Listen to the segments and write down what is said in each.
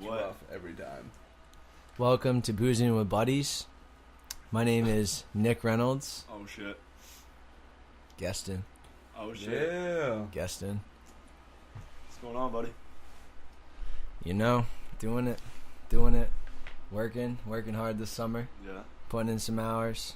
you off every time. Welcome to Boozin with Buddies. My name is Nick Reynolds. Oh shit. Guestin. Oh shit. Yeah. Guestin. What's going on, buddy? You know, doing it. Working hard this summer. Yeah. Putting in some hours.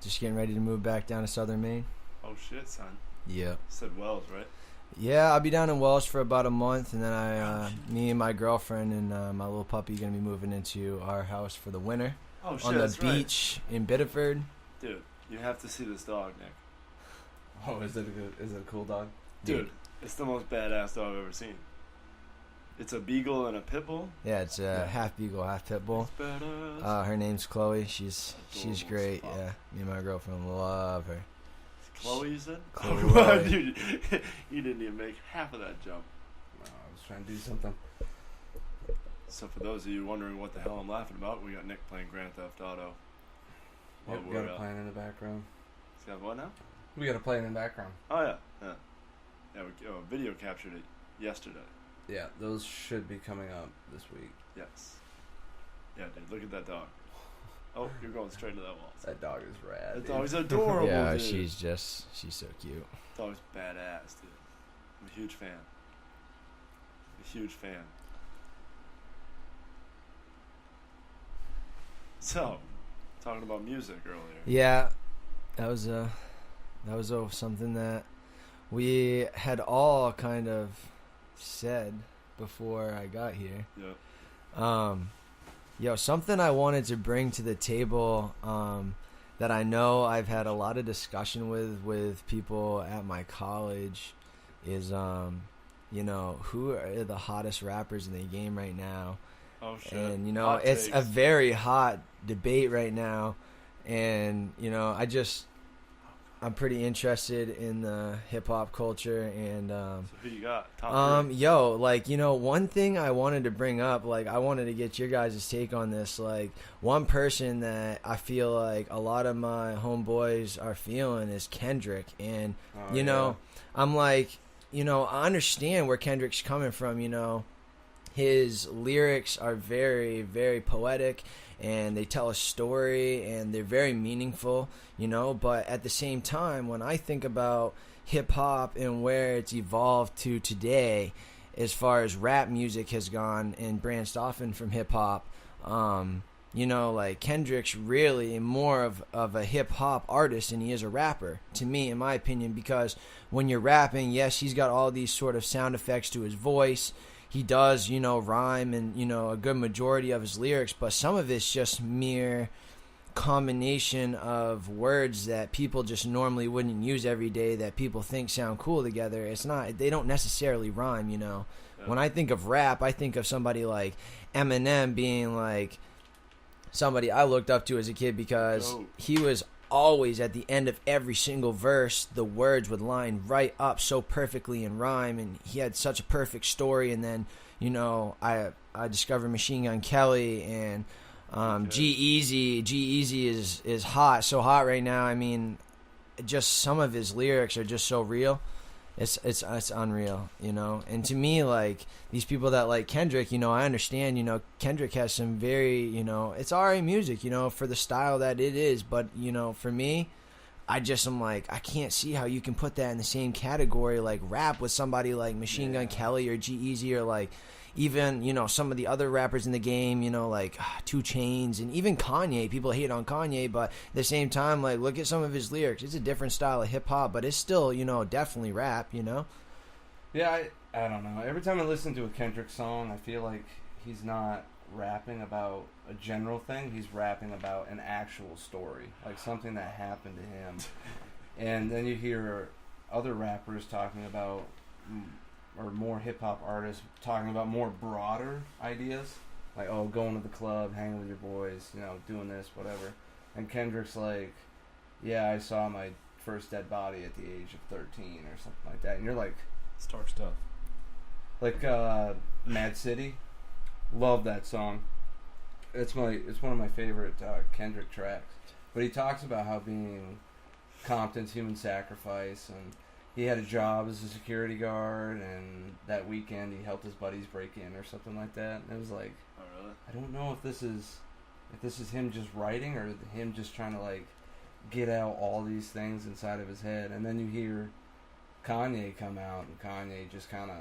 Just getting ready to move back down to Southern Maine. Oh shit, son. Yeah. You said Wells, right? Yeah, I'll be down in Welsh for about a month, and then me and my girlfriend and my little puppy gonna be moving into our house for the winter. Oh shit, on the that's beach in Biddeford. Dude, you have to see this dog, Nick. Oh, is it a cool dog? Dude, it's the most badass dog I've ever seen. It's a beagle and a pit bull. Yeah, it's a half beagle, half pit bull. It's badass. Her name's Chloe. She's great. Fuck. Yeah, me and my girlfriend love her. Chloe, you said? Chloe. Oh, wow, dude, you didn't even make half of that jump. No, I was trying to do something. So for those of you wondering what the hell I'm laughing about, we got Nick playing Grand Theft Auto. Yep, we got a plane in the background. He's got what now? We got a plane in the background. Oh yeah. Yeah, we video captured it yesterday. Yeah, those should be coming up this week. Yes. Yeah, dude, look at that dog. Oh, you're going straight to that wall. That dog is rad. That dog's adorable, Yeah, dude. she's so cute. Dog's badass, dude. I'm a huge fan. A huge fan. So, talking about music earlier. Yeah, that was something that we had all kind of said before I got here. Yep. Something I wanted to bring to the table that I know I've had a lot of discussion with people at my college is, who are the hottest rappers in the game right now? Oh, shit. And, Hot it's takes. a very hot debate right now. And, I'm pretty interested in the hip-hop culture. And, So who you got? Top three? one thing I wanted to bring up, I wanted to get your guys' take on this. One person that I feel like a lot of my homeboys are feeling is Kendrick. And, I'm like, I understand where Kendrick's coming from, His lyrics are very, very poetic, and they tell a story, and they're very meaningful, But at the same time, when I think about hip-hop and where it's evolved to today, as far as rap music has gone and branched off from hip-hop, Kendrick's really more of a hip-hop artist than he is a rapper, to me, in my opinion, because when you're rapping, yes, he's got all these sort of sound effects to his voice. He does, rhyme and, a good majority of his lyrics, but some of it's just mere combination of words that people just normally wouldn't use every day that people think sound cool together. It's not, they don't necessarily rhyme, Yeah. When I think of rap, I think of somebody like Eminem being like somebody I looked up to as a kid because he was always at the end of every single verse, the words would line right up so perfectly in rhyme, and he had such a perfect story. And then, I discovered Machine Gun Kelly and G-Eazy. G-Eazy is hot, so hot right now. I mean, just some of his lyrics are just so real. It's unreal, And to me, these people that like Kendrick, I understand, Kendrick has some very, it's alright music, for the style that it is. But, for me, I'm like, I can't see how you can put that in the same category, like rap with somebody like Machine Gun Kelly or G-Eazy or even, some of the other rappers in the game, 2 Chainz and even Kanye. People hate on Kanye, but at the same time, look at some of his lyrics. It's a different style of hip-hop, but it's still, definitely rap, Yeah, I don't know. Every time I listen to a Kendrick song, I feel like he's not rapping about a general thing. He's rapping about an actual story, like something that happened to him. And then you hear other rappers talking about, or more hip-hop artists talking about more broader ideas, like, going to the club, hanging with your boys, doing this, whatever. And Kendrick's like, yeah, I saw my first dead body at the age of 13 or something like that. And you're like, Stark stuff. Like Mad City, love that song. It's one of my favorite Kendrick tracks. But he talks about how being Compton's Human Sacrifice and he had a job as a security guard, and that weekend he helped his buddies break in or something like that. And it was like, Oh, really? I don't know if this is him just writing or him just trying to like get out all these things inside of his head. And then you hear Kanye come out, and Kanye just kind of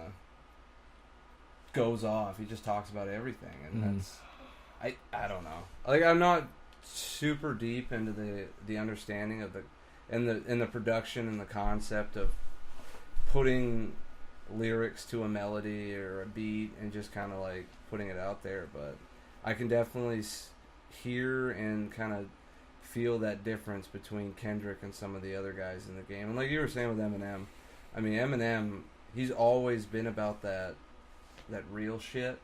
goes off. He just talks about everything, and that's I don't know. Like, I'm not super deep into the understanding of in the production and the concept of putting lyrics to a melody or a beat and just kind of like putting it out there, but I can definitely hear and kind of feel that difference between Kendrick and some of the other guys in the game. And like you were saying with Eminem, I mean, Eminem, he's always been about that real shit.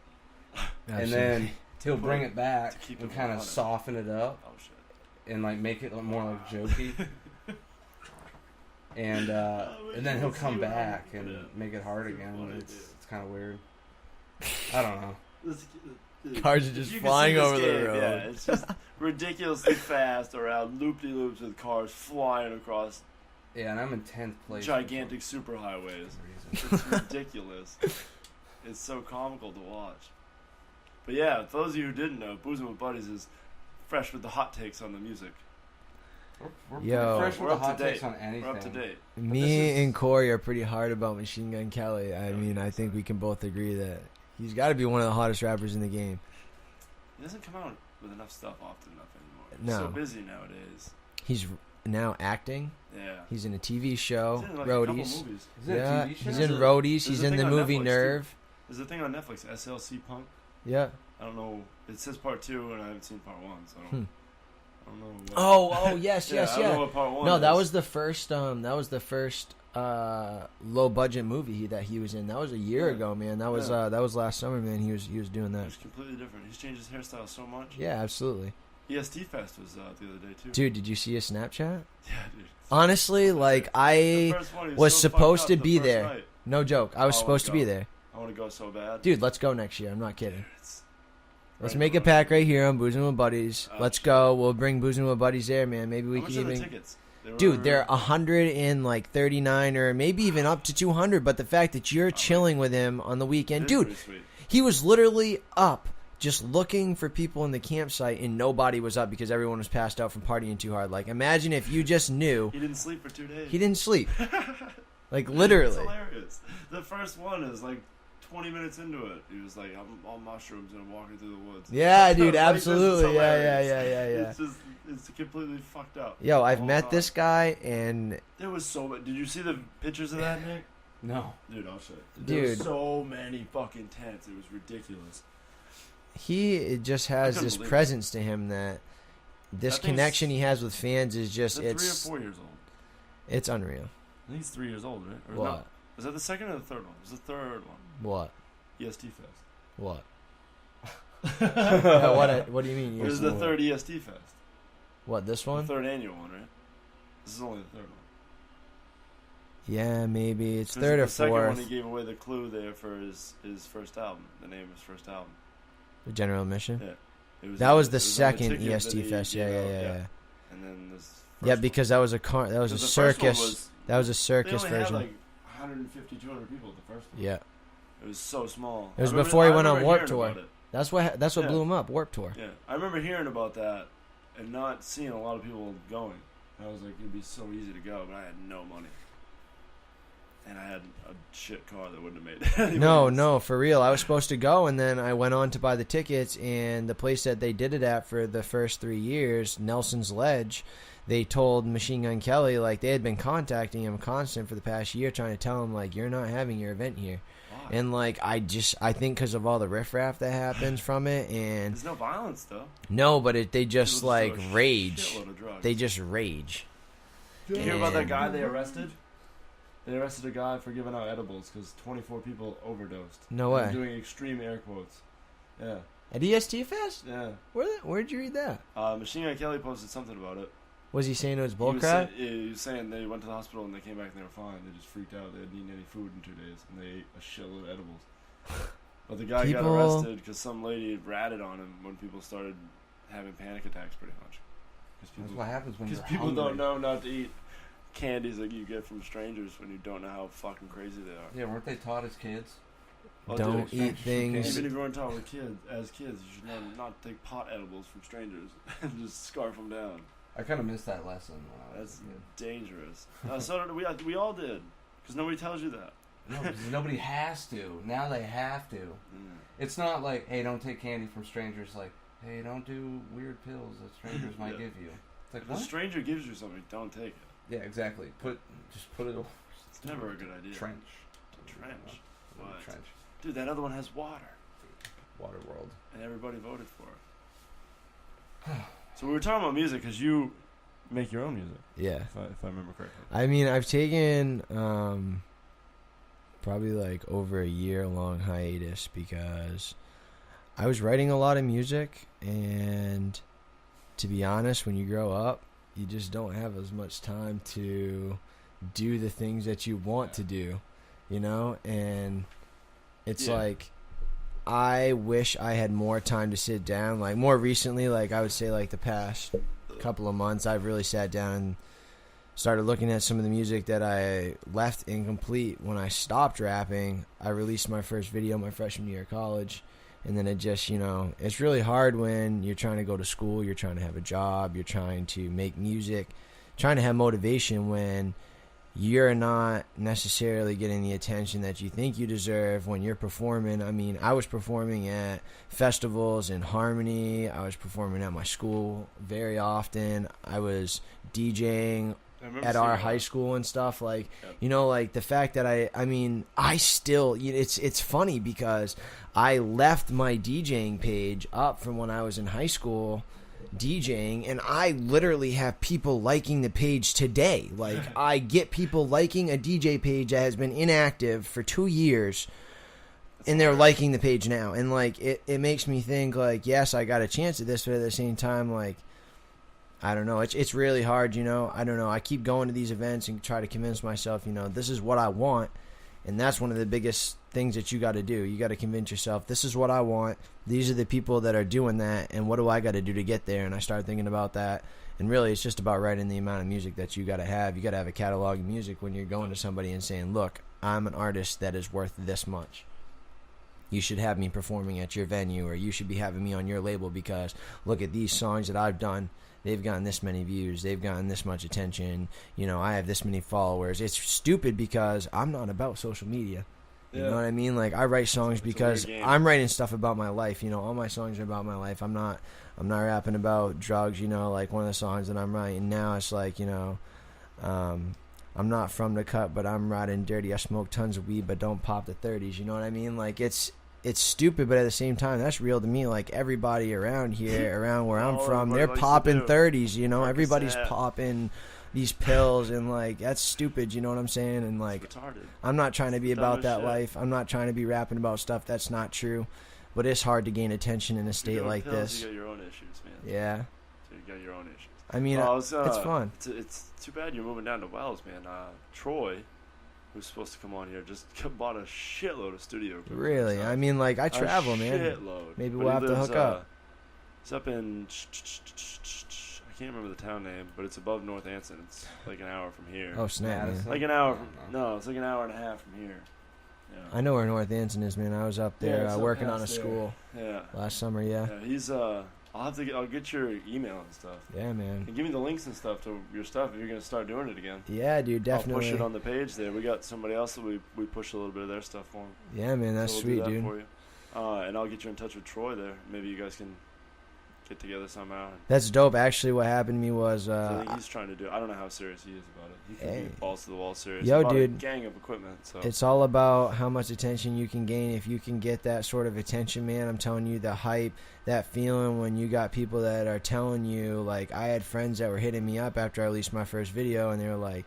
Absolutely. And then he'll bring it back keep and it kind of 100. soften it up Oh shit. and like make it look more like jokey. And then he'll come back and make it hard again. It's kind of weird. I don't know. Cars are If just you could flying see this over the game, road. Yeah, it's just ridiculously fast around loop-de-loops with cars flying across Yeah, and I'm in 10th place. gigantic superhighways. It's ridiculous. It's so comical to watch. But yeah, for those of you who didn't know, Boozin' with Buddies is fresh with the hot takes on the music. We're Yo. fresh with We're the up to hot takes date. on anything. We're up to date. Me and Corey are pretty hard about Machine Gun Kelly. I mean, I think we can both agree that he's got to be one of the hottest rappers in the game. He doesn't come out with enough stuff often enough anymore. No. He's so busy nowadays. He's now acting. Yeah. He's in a TV show, He's in like a couple Roadies. movies. Is it a Yeah, TV show? he's There's in a- Roadies. there's He's a in the thing on movie Netflix, too. Nerve. There's a thing on Netflix, SLC Punk. Yeah. I don't know. It says part 2, and I haven't seen part 1, so I don't know. What, Oh, yes, yeah, yes, I don't know yeah. what part 1 No, is. that was the first. Low budget movie that he was in. That was a year Yeah. ago, man. That was last summer, man. He was doing that. It's completely different. He's changed his hairstyle so much. Yeah, absolutely. EST Fest was the other day too. Dude, did you see his Snapchat? Yeah, dude. Honestly, like The I first one, he was so supposed fucked to up the be first there. night. No joke. I was I supposed to wanna be go. there. I want to go so bad. Dude, let's go next year. I'm not kidding. It's Let's right make a around. pack right here on Boozin' with Buddies. Oh, Let's shit. go. We'll bring Boozin' with Buddies there, man. Maybe we How can much are the even. tickets? They Dude, were- they're 139 or maybe even up to 200. But the fact that you're chilling with him on the It weekend, is dude, pretty sweet. he was literally up just looking for people in the campsite, and nobody was up because everyone was passed out from partying too hard. Like, imagine if you just knew He didn't sleep for 2 days. he didn't sleep. Like, It's literally. hilarious. The first one is like 20 minutes into it. He was like, "I'm on mushrooms and I'm walking through the woods." Yeah, dude, Like, this is absolutely. Yeah. hilarious. It's completely fucked up. Yo, I've Oh, met God. this guy, and There was so much. Did you see the pictures of that, Nick? No. Dude, I'll show you. There was Dude. so many fucking tents. It was ridiculous. he just has couldn't this believe it. presence to him that this That thing's- connection he has with fans is just Is it 3 or it's 4 years old? it's unreal. I think he's 3 years old, right? Or What? No. Is that the second or the third one? It was the third one. What? EST Fest. What? Yeah, what do you mean? It was the third EST Fest. What, this The one? third annual one, right? This is only the third one. Yeah, maybe it's 'Cause third or the second one, he fourth. gave away the clue there for his first album, the name of his first album. The general admission. Yeah. It That was it the on second ticket EST that he Fest. gave Yeah, out, yeah. And then this. Yeah, first because that was a one. that was a 'Cause the first one circus. was- That was a they circus only had version. like 150, 200 people at the first one. Yeah, It was so small. It was I remember- before he I went on remember Warped hearing Tour. about it. that's what Yeah. blew him up. Warped Tour. Yeah, I remember hearing about that and not seeing a lot of people going. I was like, it'd be so easy to go, but I had no money. And I had a shit car that wouldn't have made it. anyways. No, for real. I was supposed to go, and then I went on to buy the tickets, and the place that they did it at for the first 3 years, Nelson's Ledge, they told Machine Gun Kelly, like, they had been contacting him constant for the past year, trying to tell him, like, you're not having your event here. Why? And, like, I think because of all the riffraff that happens from it, and There's no violence, though. no, but they just, People like, do a rage. shitload of drugs. They just rage. Did you hear about that And- guy they arrested? They arrested a guy for giving out edibles because 24 people overdosed. No way. I'm doing extreme air quotes. Yeah, At EST Fest? yeah. Where'd you read that? Machine Gun Kelly posted something about it. Was he saying it was He was, bullcrap? he was saying they went to the hospital and they came back and they were fine. They just freaked out. They hadn't eaten any food in 2 days and they ate a shitload of edibles. But the guy got People- arrested because some lady ratted on him when people started having panic attacks, pretty much. That's what happens when Because you're people hungry. don't know not to eat. candies that you get from strangers when you don't know how fucking crazy they are. Yeah, weren't they taught as kids? Oh, Don't dude, eat things. even if you weren't taught with as kids, you should not take pot edibles from strangers and just scarf them down. I kind of missed that lesson when I was That's a kid. dangerous. So did we all did, because nobody tells you that. No, 'cause nobody has to. Now they have to. It's not like, hey, don't take candy from strangers. Like, hey, don't do weird pills that strangers might give you. It's like, If what? a stranger gives you something, don't take it. Yeah, exactly. Just put it over. It's never a good idea. Trench. Trench. What? Trench. Dude, that other one has water. Water world. And everybody voted for it. So we were talking about music because you make your own music. Yeah. If I remember correctly. I mean, I've taken probably like over a year-long hiatus because I was writing a lot of music, and to be honest, when you grow up, you just don't have as much time to do the things that you want to do, you know? And it's like, I wish I had more time to sit down. Like, more recently, like, I would say, like, the past couple of months, I've really sat down and started looking at some of the music that I left incomplete when I stopped rapping. I released my first video my freshman year of college, and then it just, you know, it's really hard when you're trying to go to school, you're trying to have a job, you're trying to make music, trying to have motivation when you're not necessarily getting the attention that you think you deserve when you're performing. I mean, I was performing at festivals in Harmony. I was performing at my school very often. I was DJing at our high school and stuff. Like, you know, like the fact that I still, it's funny because I left my DJing page up from when I was in high school DJing, and I literally have people liking the page today. Like, I get people liking a DJ page that has been inactive for 2 years, and they're liking the page now. And like, it makes me think, like, yes, I got a chance at this, but at the same time, like, I don't know, it's really hard, you know. I don't know, I keep going to these events and try to convince myself, you know, this is what I want. And that's one of the biggest things that you got to do. You got to convince yourself, this is what I want. These are the people that are doing that, and what do I got to do to get there? And I start thinking about that. And really, it's just about writing the amount of music that you got to have. You got to have a catalog of music when you're going to somebody and saying, look, I'm an artist that is worth this much. You should have me performing at your venue, or you should be having me on your label because look at these songs that I've done. They've gotten this many views. They've gotten this much attention. You know, I have this many followers. It's stupid because I'm not about social media. You know what I mean? Like, I write songs because I'm writing stuff about my life. You know, all my songs are about my life. I'm not rapping about drugs. You know, like one of the songs that I'm writing now, it's like, you know, I'm not from the cut, but I'm riding dirty. I smoke tons of weed, but don't pop the 30s. You know what I mean? Like, it's stupid, but at the same time, that's real to me. Like, everybody around here, around where I'm from, they're popping 30s, you know? Everybody's popping these pills, and, like, that's stupid, you know what I'm saying? And, like, I'm not trying to be about that life. I'm not trying to be rapping about stuff that's not true, but it's hard to gain attention in a state like this. You got your own issues, man. Yeah. So you got your own issues. I mean, it's fun. It's too bad you're moving down to Wells, man. Troy, who's supposed to come on here, just bought a shitload of studio equipment. Really? I mean, like, I travel, man. Shitload. Maybe we'll have to hook up. It's up in, I can't remember the town name, but it's above North Anson. It's like an hour from here. Oh, snap, man. Like an hour. No, it's like an hour and a half from here. Yeah. I know where North Anson is, man. I was up there working on a school last summer, yeah. He's, I'll get your email and stuff. Yeah, man. And give me the links and stuff to your stuff if you're going to start doing it again. Yeah, dude, definitely. I'll push it on the page there. We got somebody else that we push a little bit of their stuff for. Yeah, man, that's so sweet, do that dude. For you. And I'll get you in touch with Troy there. Maybe you guys can get together somehow. That's dope. Actually, what happened to me was... I think he's trying to do... I don't know how serious he is about it. He can be balls to the wall serious. Yo, about dude. A gang of equipment. So. It's all about how much attention you can gain. If you can get that sort of attention, man, I'm telling you, the hype, that feeling when you got people that are telling you... Like, I had friends that were hitting me up after I released my first video, and they were like,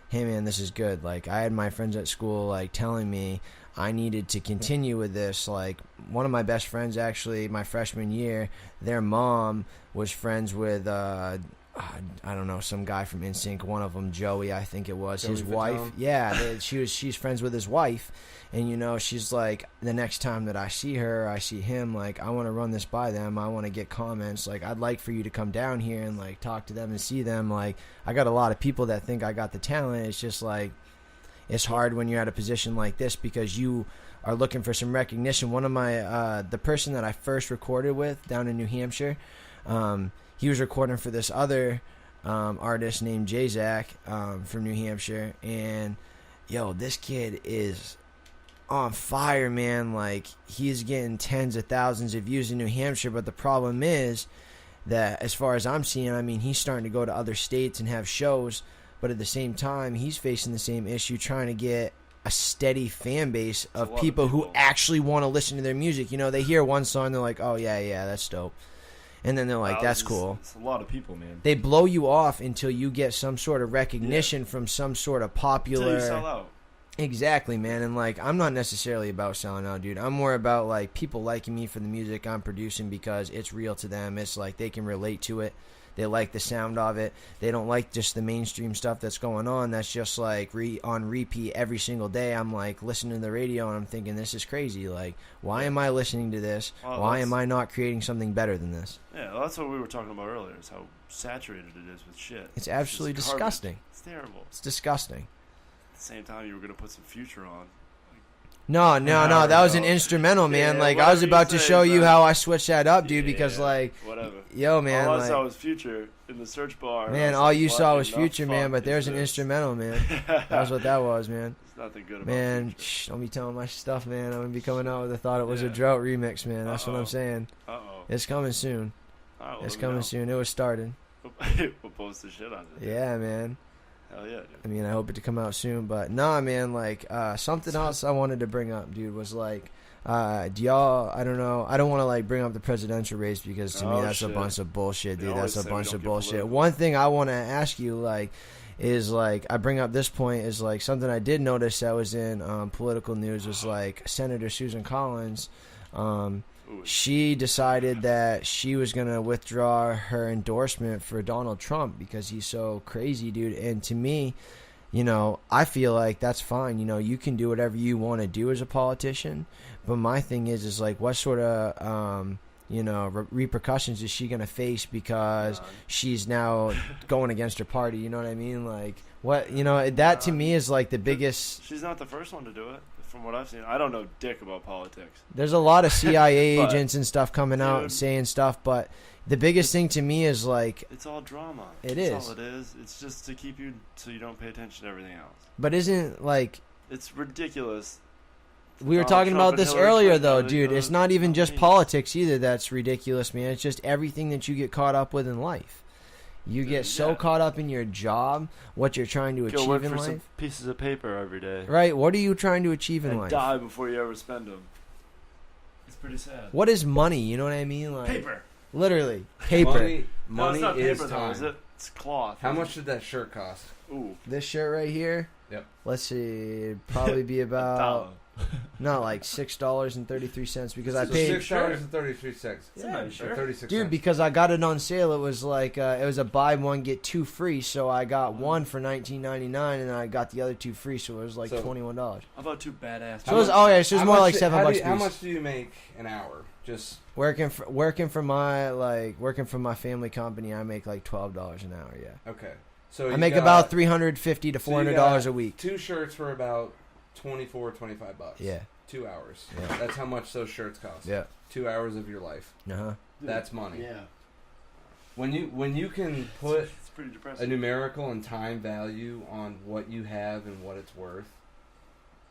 hey, man, this is good. Like, I had my friends at school, like, telling me I needed to continue with this. Like, one of my best friends, actually, my freshman year, their mom was friends with I don't know, some guy from NSYNC, one of them, Joey, I think it was, Joey his Fatone? wife. Yeah, she's friends with his wife, and you know, she's like, the next time that I see her, I see him, like, I want to run this by them. I want to get comments. Like, I'd like for you to come down here and like talk to them and see them. Like, I got a lot of people that think I got the talent. It's just like, it's hard when you're at a position like this because you are looking for some recognition. One of my the person that I first recorded with down in New Hampshire, he was recording for this other artist named J-Zac from New Hampshire, and yo, this kid is on fire, man. Like, he's getting tens of thousands of views in New Hampshire, but the problem is that as far as I'm seeing, I mean, he's starting to go to other states and have shows, but at the same time, he's facing the same issue trying to get a steady fan base of people who actually want to listen to their music. You know, they hear one song, they're like, oh, yeah, that's dope. And then they're like, that's cool. It's a lot of people, man. They blow you off until you get some sort of recognition from some sort of popular... Until you sell out. Exactly, man. And like, I'm not necessarily about selling out, dude. I'm more about like people liking me for the music I'm producing because it's real to them. It's like they can relate to it. They like the sound of it. They don't like just the mainstream stuff that's going on. That's just like on repeat every single day. I'm like listening to the radio and I'm thinking, this is crazy. Like, why am I listening to this? Why am I not creating something better than this? Yeah, well, that's what we were talking about earlier, is how saturated it is with shit. It's absolutely disgusting. It's terrible. It's disgusting. At the same time, you were going to put some Future on. No, that was an instrumental, man. Yeah, like, I was about to show you man. how I switched that up, dude, because, like, whatever. Yo, man. All I like, saw was Future in the search bar. Man, all you saw was Future, man, but there's an instrumental, man. That's what that was, man. There's nothing good about Man, Future. don't be telling my stuff, man. I'm going to be coming out with I thought it was a drought remix, man. That's what I'm saying. Uh-oh. It's coming soon. All right, well, It's coming soon. It was started. We'll post the shit on it. Yeah, man. Hell yeah, dude. I mean, I hope it to come out soon, but nah, man, like, something else I wanted to bring up, dude, was like, do y'all, I don't know, I don't want to like bring up the presidential race because to me that's a bunch of bullshit, dude. That's a bunch of bullshit. One thing I want to ask you, like, is like, I bring up this point is like something I did notice that was in political news was like Senator Susan Collins. She decided that she was going to withdraw her endorsement for Donald Trump because he's so crazy, dude. And to me, you know, I feel like that's fine. You know, you can do whatever you want to do as a politician. But my thing is like, what sort of, you know, repercussions is she going to face because she's now going against her party? You know what I mean? Like, what, you know, that to me is like the biggest. She's not the first one to do it. From what I've seen, I don't know dick about politics. There's a lot of CIA agents and stuff coming out and saying stuff, but the biggest thing to me is like... It's all drama. That's all it is. It's just to keep you so you don't pay attention to everything else. But isn't, like... It's ridiculous. We were talking about this earlier, though, dude. It's not even just politics either that's ridiculous, man. It's just everything that you get caught up with in life. You get so caught up in your job, what you're trying to achieve work in for life. some pieces of paper every day. Right? What are you trying to achieve in and life? Die before you ever spend them. It's pretty sad. What is money? You know what I mean? Like, Paper. Literally. Paper. Money no, it's not is paper, time. though, is it? It's cloth. How much did that shirt cost? Ooh. This shirt right here? Yep. Let's see. It'd probably be about... Not like $6.33 because I paid $6.33. Yeah, sure. 36 dude cents. because I got it on sale. It was like it was a buy one get two free, so I got one for $19.99 and I got the other two free, so it was like $21. How about two badass? So it was so it was more like $7 How much do you make an hour? Just working for my family company. I make like $12 an hour. Yeah. Okay. So I make about $350 to $400 a week. Two shirts for about $24-25. Yeah. 2 hours. Yeah. That's how much those shirts cost. Yeah. 2 hours of your life. Uh-huh. That's money. Yeah. When you can put it's pretty depressing. a numerical and time value on what you have and what it's worth.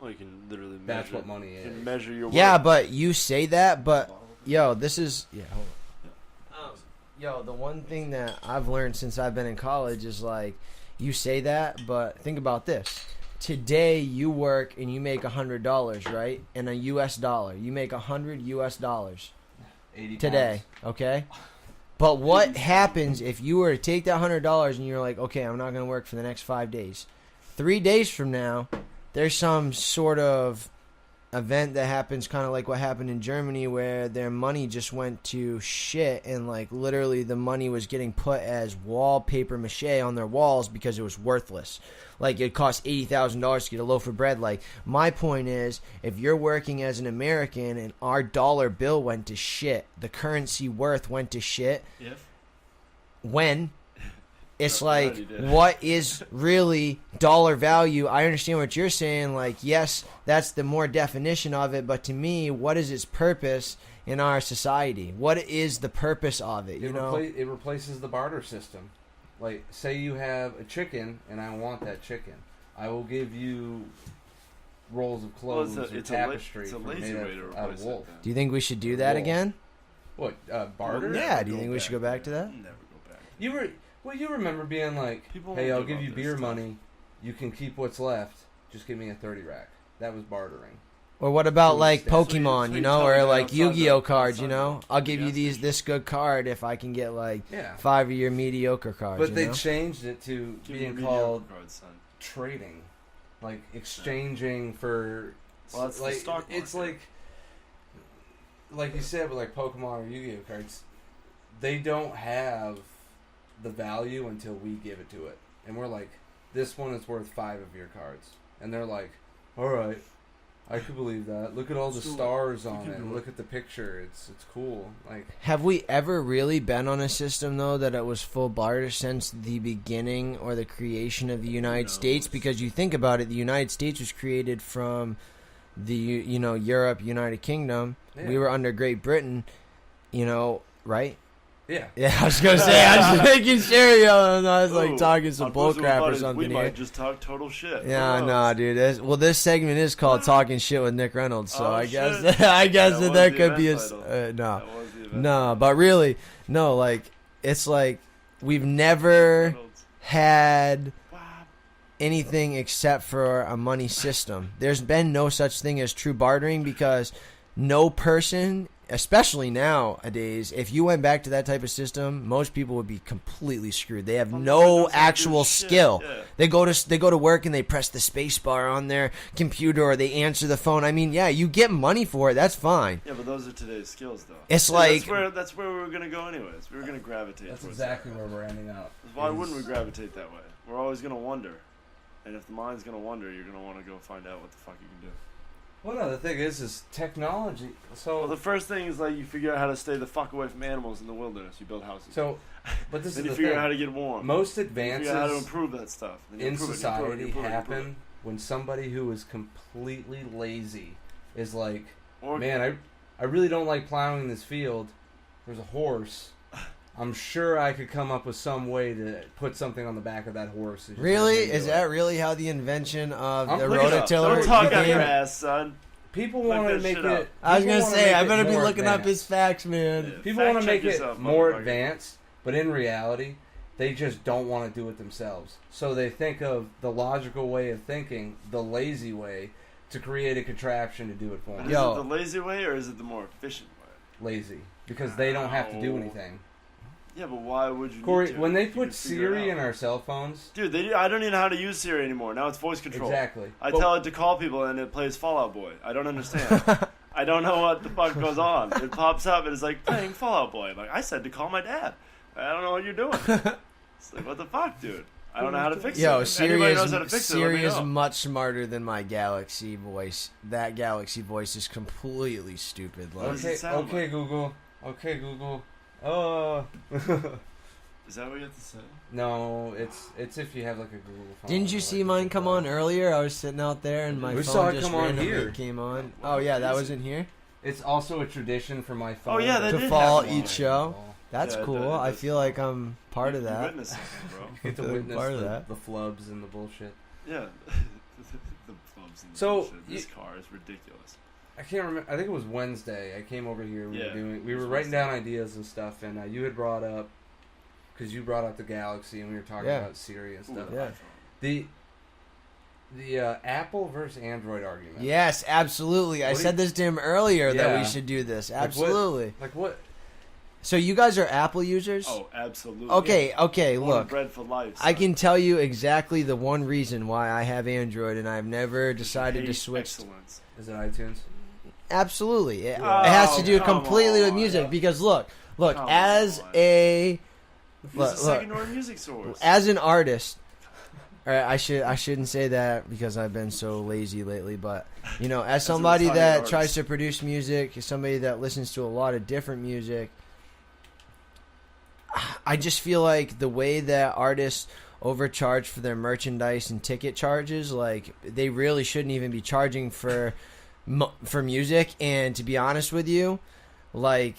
Well, you can literally measure. That's what money is. You can measure your worth. Yeah, but you say that, but yo, this is hold on. Yo, the one thing that I've learned since I've been in college is like, you say that, but think about this. Today you work and you make $100, right? In a U.S. dollar, you make $100 US 80 today, okay? But what happens if you were to take that $100 and you're like, okay, I'm not going to work for the next 5 days? 3 days from now, there's some sort of event that happens kind of like what happened in Germany, where their money just went to shit, and like literally the money was getting put as wallpaper mache on their walls because it was worthless. Like it cost $80,000 to get a loaf of bread. Like my point is, if you're working as an American and our dollar bill went to shit, the currency worth went to shit. When it's like, what is really dollar value? I understand what you're saying. Like, yes, that's the more definition of it. But to me, what is its purpose in our society? What is the purpose of it? It replaces the barter system. Like, say you have a chicken, and I want that chicken. I will give you rolls of clothes or tapestry made out of wool. Do you think we should do that again? What, barter? Yeah, do you think we should go back to that? Never go back. You remember being like, hey, I'll give you beer money. You can keep what's left. Just give me a 30 rack. That was bartering. Or what about like Pokemon, or like Yu-Gi-Oh cards, I'll give you this good card if I can get like 5 of your mediocre cards. But they changed it to being called trading, like exchanging for. Well, that's like the stock market. It's like you said with like Pokemon or Yu-Gi-Oh cards, they don't have the value until we give it to it, and we're like, this one is worth 5 of your cards, and they're like, all right. I could believe that. Look at all the stars on it. Look at the picture. It's cool. Like, have we ever really been on a system though that it was full barter since the beginning or the creation of the United States? Because you think about it, the United States was created from the Europe, United Kingdom. Yeah. We were under Great Britain, right? Yeah, I was gonna say, I was making sure, I was like talking some bullcrap or something. We might just talk total shit. Yeah, no, dude. This segment is called "Talking Shit with Nick Reynolds," so I guess that there could be a no, but really, no. Like it's like we've never had anything except for a money system. There's been no such thing as true bartering because no person. Especially nowadays, if you went back to that type of system, most people would be completely screwed. They have no actual skill. Yeah. They go to work and they press the space bar on their computer or they answer the phone. I mean, yeah, you get money for it. That's fine. Yeah, but those are today's skills, though. It's like that's where we were gonna go anyways. We were gonna gravitate. That's exactly where we're ending up. Why wouldn't we gravitate that way? We're always gonna wonder, and if the mind's gonna wonder, you're gonna want to go find out what the fuck you can do. Well, no, the thing is technology. So the first thing is like you figure out how to stay the fuck away from animals in the wilderness. You build houses. But this then is you figure out how to get warm. Most advances you figure out how to improve that stuff in society happen when somebody who is completely lazy is like, man, I really don't like plowing this field. There's a horse. I'm sure I could come up with some way to put something on the back of that horse. Really? Is that really how the invention of the rototiller Don't talk on your ass, son. People want to make it... I was going to say, I better be looking up his facts, man. Yeah, people want to make it more advanced, but in reality, they just don't want to do it themselves. So they think of the logical way of thinking, the lazy way, to create a contraption to do it for them. Is it the lazy way or is it the more efficient way? Lazy. Because they don't have to do anything. Yeah, but why would you Corey, need to? when they put Siri in our cell phones... Dude, I don't even know how to use Siri anymore. Now it's voice control. Exactly. I tell it to call people and it plays Fall Out Boy. I don't understand. I don't know what the fuck goes on. It pops up and it's like, playing Fall Out Boy. I'm like, I said to call my dad. I don't know what you're doing. It's like, what the fuck, dude? I don't know how to fix it. Siri is much smarter than my Galaxy voice. That Galaxy voice is completely stupid. Okay, Google. Okay, Google. Oh. Is that what you have to say? No, it's if you have like a Google phone. Didn't you see mine come on earlier? I was sitting out there and my phone just randomly came on. Oh yeah, that was in here. It's also a tradition for my phone. Oh yeah, to fall each show. That's cool. I feel like I'm part of that. Witness something, bro. You get to witness the flubs and the bullshit. Yeah, the flubs and the bullshit. This car is ridiculous. I can't remember. I think it was Wednesday. I came over here. We were writing down ideas and stuff, and you had brought up because you brought up the Galaxy, and we were talking about Siri and stuff. The Apple versus Android argument. Yes, absolutely. I said this to him earlier that we should do this. Absolutely. Like what? So you guys are Apple users? Oh, absolutely. Okay, Born look. and bred for life. I son. can tell you exactly the one reason why I have Android, and I've never decided to Hate switch. excellence. Is it iTunes? Absolutely, it Oh, has to do come completely with on. music. Because look, Come as on. a Who's look, the secondary music source? as an artist, all right, I shouldn't say that because I've been so lazy lately. But you know, as a somebody retired that artist. tries to produce music, as somebody that listens to a lot of different music, I just feel like the way that artists overcharge for their merchandise and ticket charges, like they really shouldn't even be charging for music. And to be honest with you, like,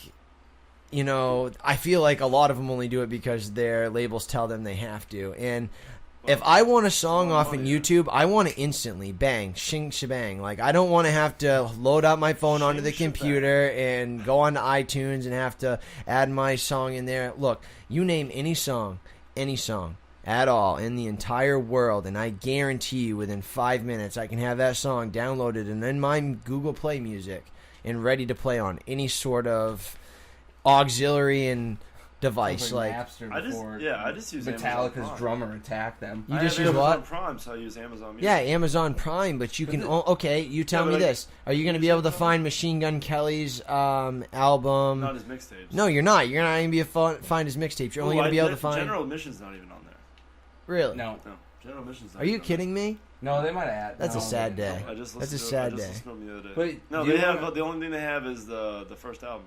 you know, I feel like a lot of them only do it because their labels tell them they have to. And if I want a song off on YouTube, I want it instantly. Bang. Shing shebang. Like, I don't want to have to load up my phone onto the computer and go onto iTunes and have to add my song in there. Look, you name any song at all in the entire world, and I guarantee you within 5 minutes I can have that song downloaded and in my Google Play Music and ready to play on any sort of auxiliary and device. Sounds Like Napster I before just use Amazon Metallica's Prime. drummer attacked them. You I just have use Amazon what? Prime, so I use Amazon Music. Yeah, Amazon Prime, but you can. Okay, you tell Yeah, me but, like, this: are you going to be use able to Amazon? find Machine Gun Kelly's album? Not his mixtapes. No, you're not. You're not going to be able to find his mixtapes. You're only going to be able to find. General Admission's not even on there. Really? No, No, General Admission's not Are you even on kidding me? no, they might add. That's no, a sad they- day. there. I just That's a listened sad to, I day. just listened to them the other day. But No, do they you have wanna- the only thing they have is the first album.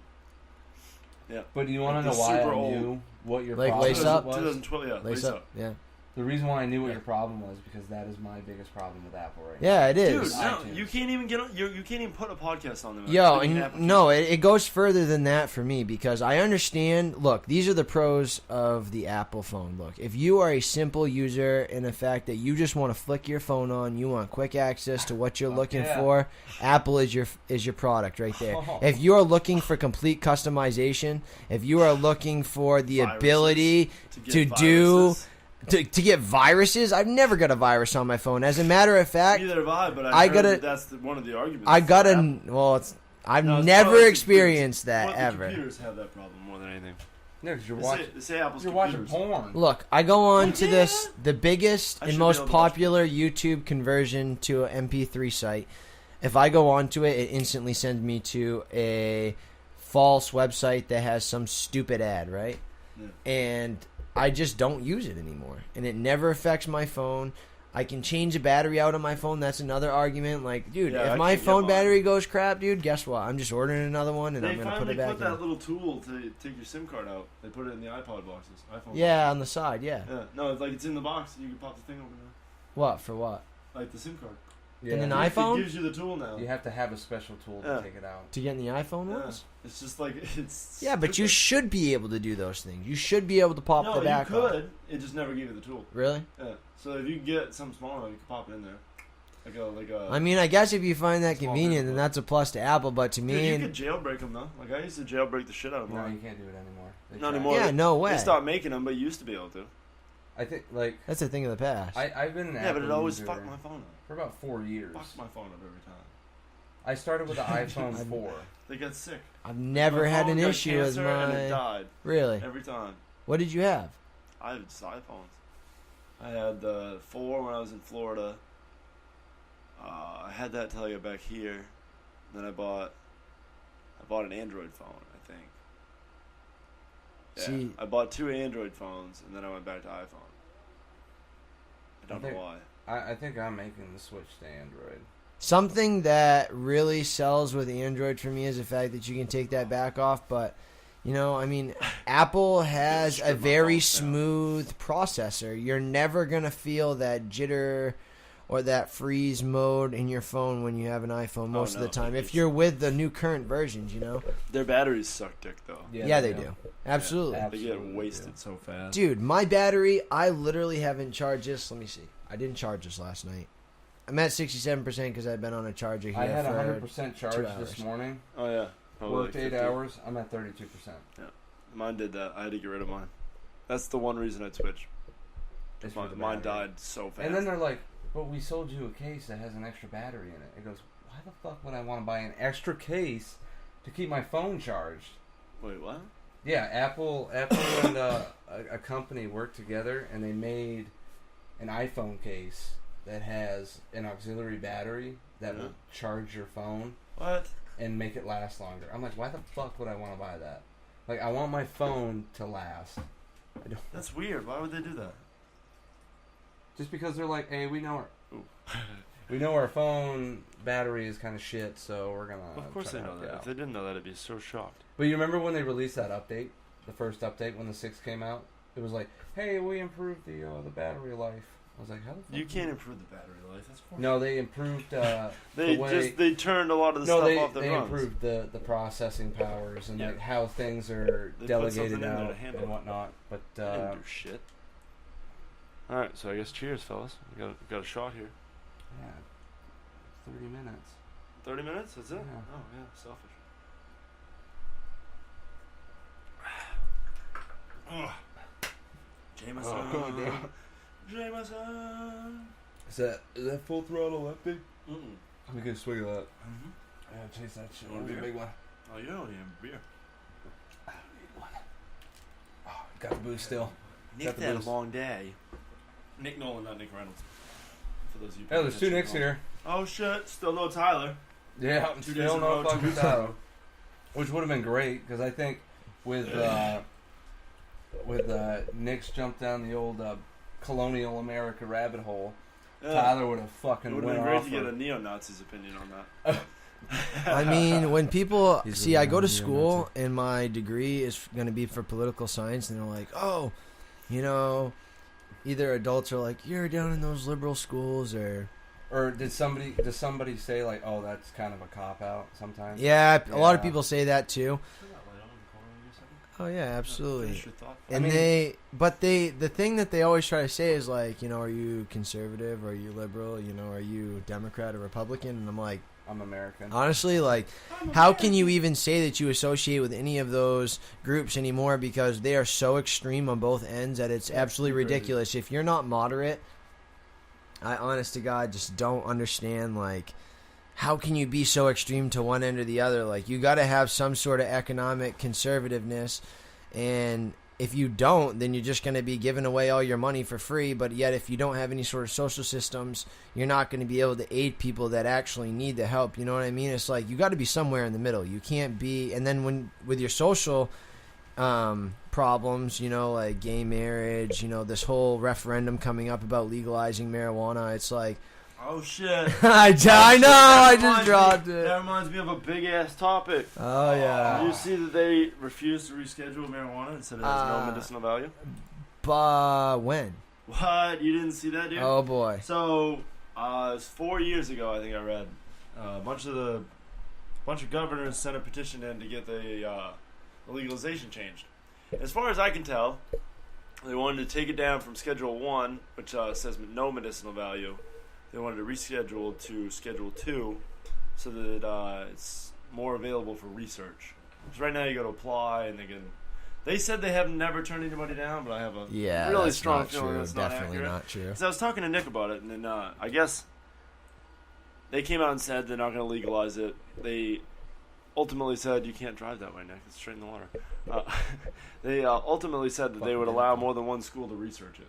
Yeah. But do you want Like to know the why super I old- knew what your Like problem Lace Up? was? 2012, yeah. Lace up. Yeah. The reason why I knew what Yeah. your problem was because that is my biggest problem with Apple right Yeah, it Dude, is. no, iTunes. you can't even get on, you can't even put a podcast on them. Yo, It's an and application. no, it goes further than that for me because I understand. Look, these are the pros of the Apple phone. Look, if you are a simple user in the fact that you just want to flick your phone on, you want quick access to what you're Fuck looking yeah. for, Apple is your product right there. Oh. If you are looking for complete customization, if you are looking for the Viruses. ability to get do viruses. to get viruses, I've never got a virus on my phone. As a matter of fact, Neither have I, but I heard gotta- that that's one of the arguments. I for got Apple. I've No, it's never probably experienced that Well, ever. The computers have that problem more than anything. No, because They say Apple's you're watching computers. porn. Look, I go on Well, to yeah. the biggest I and should be most able to watch popular YouTube conversion to an MP3 site. If I go onto it, it instantly sends me to a false website that has some stupid ad, right? Yeah. And I just don't use it anymore. And it never affects my phone. I can change the battery out on my phone. That's another argument. Like, dude, Yeah, if I my can't get phone mine. battery goes crap, dude, guess what? I'm just ordering another one and They I'm going to put finally it back put that in. little tool to take your SIM card out. They put it in the iPod boxes. iPhone Yeah, on the side, yeah. boxes. Yeah. No, it's like it's in the box. You can pop the thing open now. What, for what? Like the SIM card. Yeah. And then It iPhone? gives you the tool now. You have to have a special tool Yeah. to take it out. To get in the iPhone Yeah. ones? It's just like it's. Yeah, but you stupid. should be able to do those things. You should be able to pop No, the back you off. could. It just never gave you the tool. Really? Yeah. So if you get something smaller, you can pop it in there. Like a. I mean, I guess if you find that Small convenient, then paperclip. that's a plus to Apple. But to Dude, me, you could jailbreak them though. Like I used to jailbreak the shit out of No, mine. you can't do it anymore. They Not tried. anymore. yeah, no way. They stopped making them, but you used to be able to. I think like That's a thing of the past. I've been an Yeah, Apple but it always user fucked my phone up. for about 4 years. Fucked my phone up every time. I started with the iPhone 4. They got sick. I've never My had phone an got issue with cancer and it my. died Really? every time. What did you have? I had just iPhones. I had the 4 when I was in Florida. I had that till I got back here. Then I bought an Android phone, I think. Yeah, See- I bought 2 Android phones, and then I went back to iPhone. I don't Okay. know why. I think I'm making the switch to Android. Something that really sells with Android for me is the fact that you can take that back off. But, you know, I mean, Apple has Strip a my very phones down. smooth processor. You're never going to feel that jitter or that freeze mode in your phone when you have an iPhone most of the no. time. If you're with the new current versions, you know. Their batteries suck dick, though. Yeah, they do. Absolutely. Yeah. They get Absolutely, wasted yeah. so fast. Dude, my battery, I literally haven't charged this. Let me see. I didn't charge this last night. I'm at 67% because I've been on a charger here I had for 100% charge 2 this hours. morning. Oh, yeah. Probably Worked like 8 50. hours. I'm at 32%. Mine did that. I had to get rid of mine. That's the one reason I switched. It's for the Mine battery. died so fast. And then they're like, but we sold you a case that has an extra battery in it. It goes, why the fuck would I want to buy an extra case to keep my phone charged? Wait, what? Yeah, Apple and a company worked together, and they made an iPhone case that has an auxiliary battery that will charge your phone. What? And make it last longer. I'm like, why the fuck would I want to buy that? Like, I want my phone to last. That's weird. Why would they do that? Just because they're like, hey, we know our phone battery is kind of shit, so we're gonna. Of course they know that. If they didn't know that, I'd be so shocked. But you remember when they released that update, the first update when the 6 came out? It was like, hey, we improved the battery life. I was like, how the fuck? You can't improve the battery life. That's cool. No, they improved. They turned a lot of the stuff off that they runs. improved the processing powers and like how things are They delegated out to handle and whatnot. But they didn't do shit. All right, so I guess cheers, fellas. We got a shot here. Yeah, 30 minutes. 30 minutes? That's it? Yeah. Oh yeah, selfish. Jameson. Oh, God damn. Jameson. Is that full throttle empty? Mm-mm. Let me get a swig of that. Mm-hmm. Yeah, chase that shit. You want a Be a beer? big one. Oh, you don't even beer. I don't need one. Oh, got the booze still. Nick the had a booze. long day. Nick Nolan, not Nick Reynolds. For those of you. Hey, there's 2 Nicks here. Oh shit! Still no Tyler. Yeah, 2 days still in a row, no 2 fucking weeks in a Tyler. row. Which would have been great, because I think with Nick's jump down the old colonial America rabbit hole, Tyler would have It fucking would went have been off. great to get a neo-Nazi's opinion on that. I mean, when people He's see, I go to really school and my degree is going to be for political science, and they're like, "Oh, you know," either adults are like, "You're down in those liberal schools," Or does somebody say like, "Oh, that's kind of a cop out"? Sometimes. yeah, a lot of Yeah. people say that too. Oh yeah, Finish absolutely. your thought. And the thing that they always try to say is like, you know, are you conservative? Are you liberal? You know, are you Democrat or Republican? And I'm like, I'm American. honestly, like, how can you even say that you associate with any of those groups anymore? Because they are so extreme on both ends that it's absolutely ridiculous. If you're not moderate, I honest to God just don't understand, like, how can you be so extreme to one end or the other? Like, you got to have some sort of economic conservativeness, and if you don't, then you're just going to be giving away all your money for free. But yet, if you don't have any sort of social systems, you're not going to be able to aid people that actually need the help. You know what I mean? It's like you got to be somewhere in the middle. You can't be, and then when with your social problems, you know, like gay marriage, you know, this whole referendum coming up about legalizing marijuana, it's like, Oh shit! I know, I just dropped it. That reminds me of a big ass topic. Oh yeah. Did you see that they refused to reschedule marijuana and said it has no medicinal value? When? What? You didn't see that, dude? Oh boy. So, it was 4 years ago, I think I read. A bunch of governors sent a petition in to get the legalization changed. As far as I can tell, they wanted to take it down from Schedule 1, which says no medicinal value. They wanted to reschedule to Schedule 2 so that it's more available for research. Because right now you got to apply, and they said they have never turned anybody down, but I have a really strong feeling that's not definitely accurate. not true. Because I was talking to Nick about it, and then I guess they came out and said they're not going to legalize it. They ultimately said you can't drive that way, Nick. It's straight in the water. They ultimately said that they would allow more than one school to research it.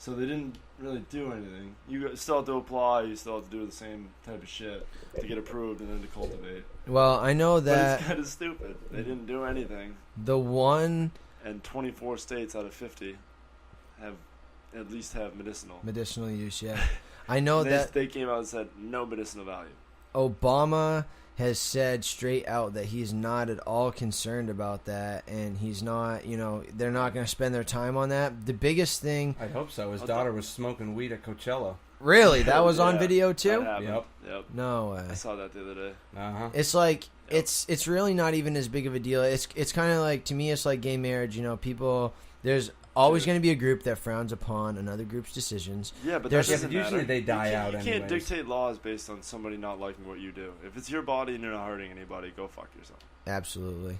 So they didn't really do anything. You still have to apply. You still have to do the same type of shit to get approved and then to cultivate. Well, I know that. But it's kind of stupid. They didn't do anything. The one. And 24 states out of 50 have at least have medicinal use. Yeah, I know that they came out and said no medicinal value. Obama has said straight out that he's not at all concerned about that, and he's not, you know, they're not going to spend their time on that. The biggest thing... I hope so. His daughter was smoking weed at Coachella. Really? That was on video, too? Yep. No way. I saw that the other day. Uh-huh. It's like, it's really not even as big of a deal. It's kind of like, to me, it's like gay marriage. You know, people... There's always going to be a group that frowns upon another group's decisions. Yeah, but usually they die out anyways. You can't dictate laws based on somebody not liking what you do. If it's your body and you're not hurting anybody, go fuck yourself. Absolutely.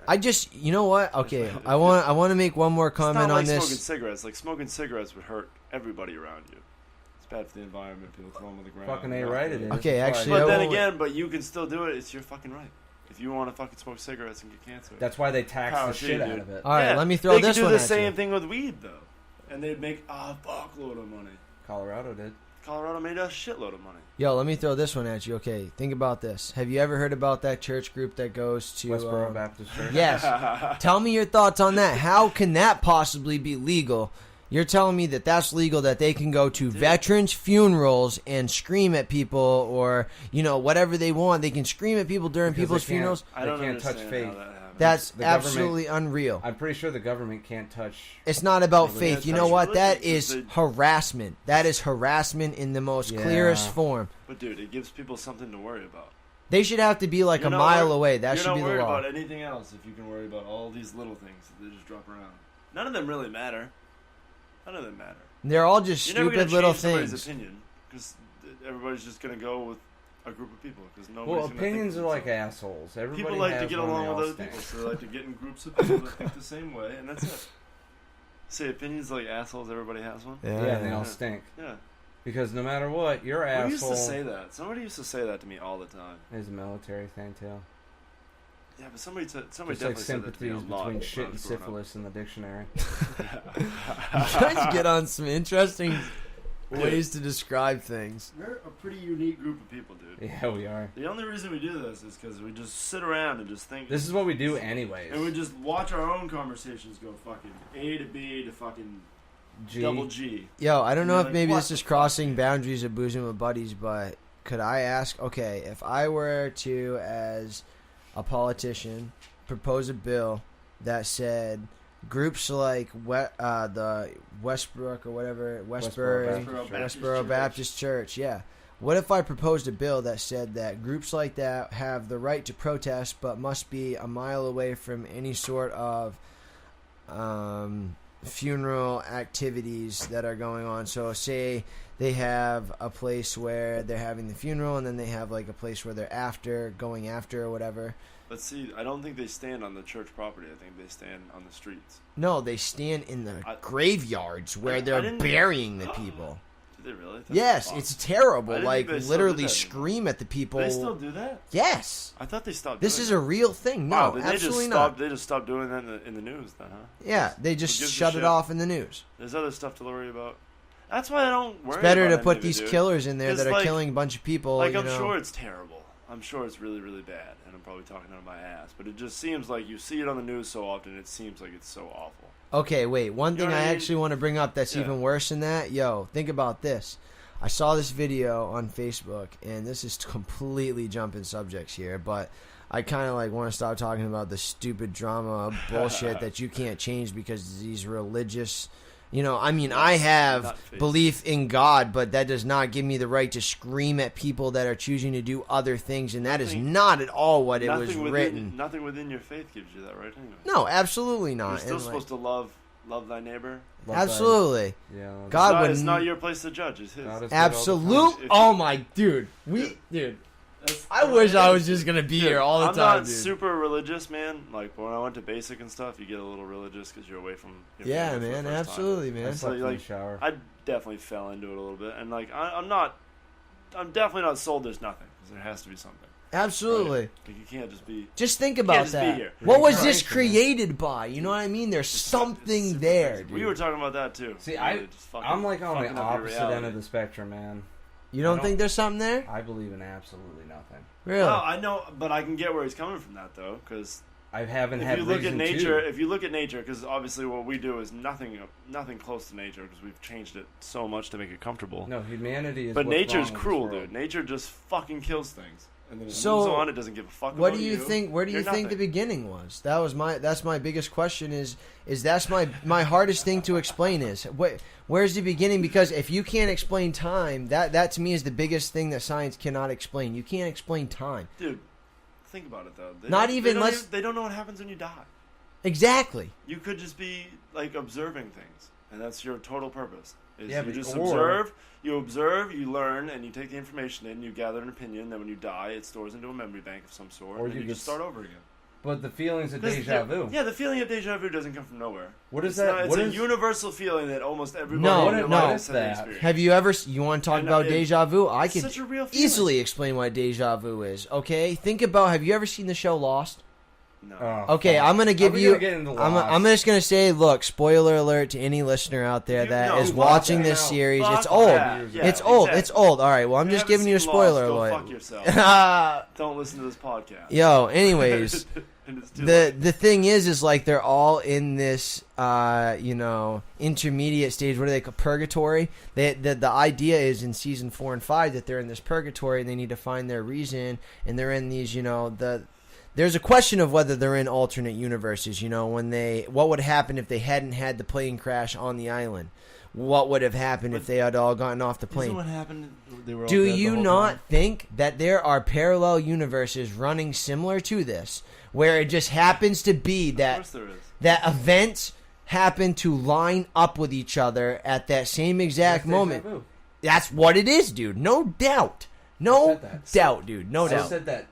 I just, you know what? Okay, I want to make one more comment on this. Smoking cigarettes. Like, smoking cigarettes would hurt everybody around you. It's bad for the environment. People throw them on the ground. Fucking A right it is. Okay, actually, But then again, you can still do it. It's your fucking right. If you want to fucking smoke cigarettes and get cancer, That's why they tax Power the to shit you, out dude. of it. All right, Yeah, let me throw they this could do one the at same you. thing with weed though, and they'd make a fuckload of money. Colorado did. Colorado made a shitload of money. Yo, let me throw this one at you. Okay, think about this. Have you ever heard about that church group that goes to Westboro Baptist Church. Yes. Tell me your thoughts on that. How can that possibly be legal? You're telling me that that's legal, that they can go to veterans' funerals and scream at people, or whatever they want. They can scream at people during Because people's they can't- funerals. I don't can't touch understand faith. how that happens. That's The government- absolutely unreal. I'm pretty sure the government can't touch. It's not about They faith. can't You know touch what? That religion is 'cause they- harassment. That is harassment in the most Yeah. clearest form. But dude, it gives people something to worry about. They should have to be like You're a not mile wor- away. That You're should not be the worried law. about anything else if you can worry about all these little things that they just drop around. None of them really matter. None of them matter. They're all just You're never stupid gonna little change somebody's things. opinion because everybody's just gonna go with a group of people because nobody's Well, gonna think opinions for are like themselves. assholes. Everybody People like to has get one, along they with all other stink. people, so they like to get in groups of people that think the same way, and that's it. Say opinions like assholes. Everybody has one. Yeah, and they yeah. all stink. Yeah. Because no matter what, your Who asshole used to say that? Somebody used to say that to me all the time. is a military thing too. Yeah, but somebody Just definitely like said that to me a sympathies lot between when shit I and was growing up. syphilis in the dictionary. You guys get on some interesting ways to describe things. We're a pretty unique group of people, dude. Yeah, we are. The only reason we do this is because we just sit around and just think. This is what we do anyways. And we just watch our own conversations go fucking A to B to fucking G. double G. Yo, I don't know You're if like, maybe what this the is fuck? crossing boundaries of boozing with buddies, but could I ask, okay, if I were to, as a politician, propose a bill that said groups like the Westbrook or whatever, Westboro Baptist Church, yeah. What if I proposed a bill that said that groups like that have the right to protest but must be a mile away from any sort of funeral activities that are going on? So say they have a place where they're having the funeral, and then they have like a place where they're going after or whatever. But see, I don't think they stand on the church property. I think they stand on the streets. No, they stand in the I- graveyards where I they're didn't- burying the people. Do they really? That's Yes, fucked. it's I terrible. didn't Like, think they still literally did that anymore. scream at the people. They still do that? Yes. I thought they stopped. This doing is that. a real thing. No, Wow, then absolutely they just not. stopped. They just stopped doing that in the news, then, huh? Yeah, they just Who gives a shut it shit? off in the news. There's other stuff to worry about. That's why I don't worry. It's better about to put any of it, these dude. killers in there 'Cause, that are like- killing a bunch of people. Like, you I'm know. sure it's terrible. I'm sure it's really, really bad, and I'm probably talking out of my ass. But it just seems like you see it on the news so often. It seems like it's so awful. Okay, wait. One You thing know what I I mean? actually want to bring up that's Yeah. even worse than that. Yo, think about this. I saw this video on Facebook, and this is completely jumping subjects here, but I kind of like want to stop talking about the stupid drama bullshit that you can't change because these religious. I mean, I have not faith. belief in God, but that does not give me the right to scream at people that are choosing to do other things, and that is Nothing- not at all what it was written. Nothing within your faith gives you that right, anyway. No, absolutely You're not. still And, supposed to love thy neighbor. Love absolutely. that. Yeah. God would It's not your place to judge. It's his. God is good all the time. Absolute. If Oh you- my dude. That's- I wish I was just gonna be Dude, here all the I'm time, not dude. super religious, man. Like when I went to basic and stuff, you get a little religious because you're away from your Yeah, family for the man, first absolutely, I man. slept in like, the shower. I definitely fell into it a little bit, and like I'm definitely not sold. There's nothing because there has to be something. Absolutely. Right? Like you can't just be. Just think can't about just be that. here. What was this Right. created by? You know what I mean? There's It's something super there, crazy. dude. We were talking about that too. See, Really just fucking- I'm like on fucking the up your opposite end reality. of the spectrum, man. You don't I think there's something there? I believe in absolutely nothing. Really? Well, I know, but I can get where he's coming from that though, because I haven't if had you look at reason nature, to. if you look at nature, because obviously what we do is nothing close to nature because we've changed it so much to make it comfortable. No, humanity is. But what's nature's wrong with this cruel, world. dude. Nature just fucking kills things, and then it So, moves on. It doesn't give a fuck. What about do you think? Where do you You're think the nothing. beginning was? That's my biggest question. Is that's my hardest thing to explain? Where's the beginning? Because if you can't explain time, that to me is the biggest thing that science cannot explain. You can't explain time. Dude, think about it though. Not even let's- they don't know what happens when you die. Exactly. You could just be like observing things, and that's your total purpose. Is Yeah, you but- just or- observe, you learn, and you take the information in. You gather an opinion. Then when you die, it stores into a memory bank of some sort, Or and you you get just start over again. But the feelings of 'Cause deja vu. Yeah, the feeling of deja vu doesn't come from nowhere. What is It's that? not- it's what a is universal feeling that almost everybody No, in their no. lives has That? experienced. Have you ever? You want to talk And about it- deja vu? I It's could such a real feeling. easily explain what deja vu is. Okay, think about. Have you ever seen the show Lost? No. Oh, Okay, fuck. I'm gonna give Are we you. gonna get into Lost? I'm just gonna say, look, spoiler alert to any listener out there You- that no, is fuck watching that. this No, series. Fuck It's old. that. Yeah, It's old. exactly. It's old. All right. Well, I'm If you just giving haven't you a seen spoiler Lost, alert. Go fuck yourself. Don't listen to this podcast. Yo. Anyways. And it's too late. The thing is like they're all in this intermediate stage. What do they call purgatory? The idea is in season 4 and 5 that they're in this purgatory and they need to find their reason, and they're in these there's a question of whether they're in alternate universes. What would happen if they hadn't had the plane crash on the island? What would have happened if they had all gotten off the plane? Isn't what happened? They were all Do dead the you whole not time? think that there are parallel universes running similar to this, where it just happens to be Of that course there is. events happen to line up with each other at that same exact That's deja moment? vu. That's what it is, dude. No doubt. I No said that. doubt, dude. No I doubt. said that